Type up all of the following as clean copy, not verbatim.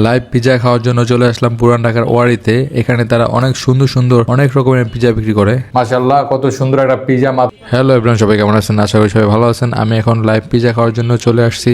Live pizza খাওয়ার জন্য চলে আসলাম পুরান ঢাকার ওয়ারিতে। এখানে তারা অনেক সুন্দর সুন্দর অনেক রকমের পিজা বিক্রি করে। মাশাআল্লাহ, কত সুন্দর একটা পিজা। হ্যালো এভরিওয়ান, সবাই কেমন আছেন? আশা করি সবাই ভালো আছেন। আমি এখন লাইভ পিজা খাওয়ার জন্য চলে আসছি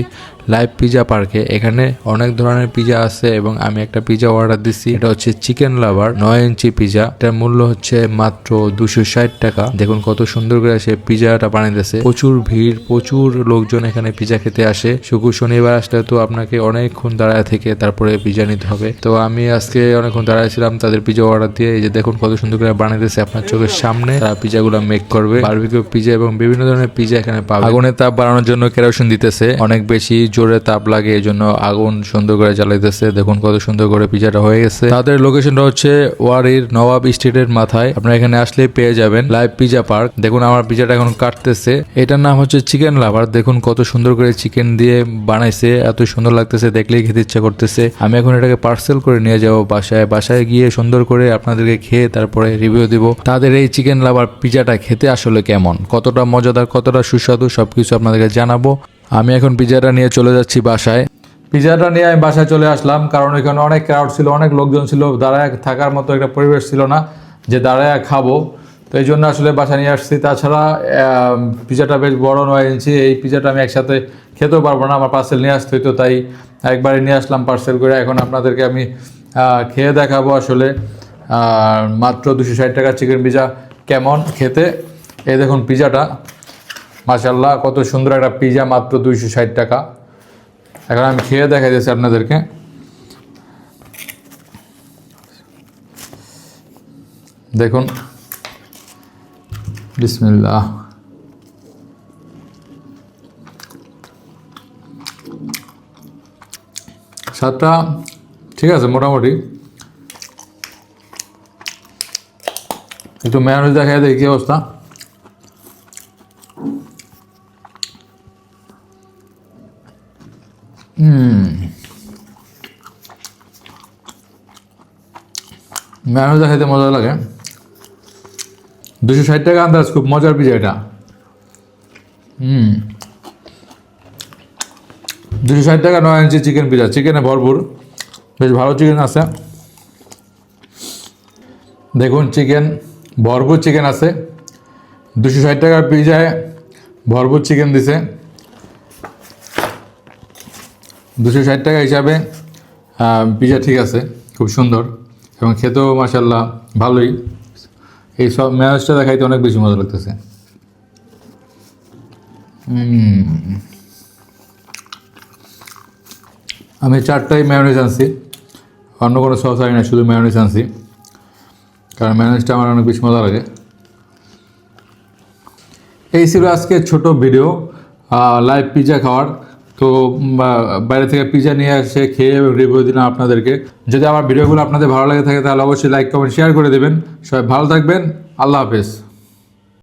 লাইভ পিজা পার্কে। এখানে অনেক ধরনের পিজা আছে এবং আমি একটা পিজা অর্ডার দিচ্ছি। এটা হচ্ছে চিকেন লাভার 9 ইঞ্চি পিজা। এটার মূল্য হচ্ছে মাত্র 260 টাকা। দেখুন কত সুন্দর করে সে পিজাটা বানাইতেছে। প্রচুর ভিড়, প্রচুর লোকজন এখানে পিজা খেতে আসে। শুক্র শনিবার আসলে তো আপনাকে অনেকক্ষণ দাঁড়ায় থেকে তারপরে পিজা নিতে হবে। তো আমি আজকে অনেকক্ষণ দাঁড়াইছিলাম তাদের পিজা অর্ডার দিয়ে। এই যে দেখুন কত সুন্দর করে বানাইতেছে আপনার চোখের সামনে। তারা পিজাগুলো মেক করবে। বারবিকিউ পিজা এবং বিভিন্ন ধরনের পিজা এখানে পাবে। আগুনে তাপ বাড়ানোর জন্য কেরোসিন দিতেছে। অনেক বেশি জোরে তাপ লাগে, এই জন্য আগুন সুন্দর করে জ্বালাইতেছে। দেখুন কত সুন্দর করে পিজাটা হয়ে গেছে। তাদের লোকেশনটা হচ্ছে ওয়ারির নবাব স্ট্রিটের মাথায়। আপনারা এখানে আসলে পেয়ে যাবেন লাইভ পিজা পার্ক। দেখুন আমার পিজাটা এখন কাটতেছে। এটার নাম হচ্ছে চিকেন লাভার। দেখুন কত সুন্দর করে চিকেন দিয়ে বানাইছে, এত সুন্দর লাগতেছে, দেখলেই খেতে ইচ্ছা করতেছে। আমি এখন এটাকে পার্সেল করে নিয়ে যাবো বাসায় গিয়ে সুন্দর করে আপনাদেরকে খেয়ে তারপরে রিভিউ দিব তাদের এই চিকেন লাভার পিজাটা খেতে আসলে কেমন, কতটা মজাদার, কতটা সুস্বাদু, সবকিছু আপনাদেরকে জানাবো। আমি এখন পিজাটা নিয়ে চলে যাচ্ছি বাসায়। পিজাটা নিয়ে আমি বাসায় চলে আসলাম, কারণ এখানে অনেক ক্রাউড ছিল, অনেক লোকজন ছিল। দাঁড়ায় থাকার মতো একটা পরিবেশ ছিল না যে দাঁড়ায় খাবো। তো এই জন্য আসলে বাসা নিয়ে আসছি। তাছাড়া পিজাটা বেশ বড় 9 ইঞ্চি। এই পিজাটা আমি একসাথে খেতেও পারবো না, আমার পার্সেল নিয়ে আসতে হইতো, তাই একবারে নিয়ে আসলাম পার্সেল করে। এখন আপনাদেরকে আমি খেয়ে দেখাবো আসলে মাত্র 260 টাকা চিকেন পিজা কেমন খেতে। এই দেখুন পিজাটা, মাশাআল্লাহ কত সুন্দর একটা পিজা, মাত্র 260 টাকা। এখন আমি খেয়ে দেখাই দিয়েছি আপনাদেরকে। দেখুন, বিসমিল্লাহ। স্বাদটা ঠিক আছে মোটামুটি। একটু মেয়োনিজ দেখাই দেখি কি অবস্থা। মেয়োনিজ দেখাইতে মজা লাগে। 260 টাকা আন্দাজ, খুব মজার পিজা এটা। 260 টাকা 9 ইঞ্চি চিকেন পিজা, চিকেনে ভরপুর, বেশ ভালো চিকেন আছে। দেখুন চিকেন ভরপুর চিকেন আছে। 260 টাকার পিজায় ভরপুর চিকেন দিছে। 260 টাকা হিসাবে পিজা ঠিক আছে, খুব সুন্দর এবং খেতেও মাশাআল্লাহ ভালোই। এই সব মেয়োনিজটা দেখাইতে অনেক বেশি মজা লাগতেছে। আমি 4টাই মেয়োনিজ আনছি, অন্য কোনো সস আনি না, শুধু মেয়োনিজ আনছি, কারণ মেয়োনিজটা আমার অনেক বেশি মজা লাগে। এই ছিল আজকে ছোট ভিডিও লাইভ পিজা খাওয়ার। তো বাইরে থেকে পিজা নিয়ে এসে খেয়ে রিভিউ দিলাম আপনাদেরকে। যদি আমার ভিডিওগুলো আপনাদের ভালো লাগে থাকে তাহলে অবশ্যই লাইক কমেন্ট শেয়ার করে দেবেন। সবাই ভালো থাকবেন, আল্লাহ হাফেজ।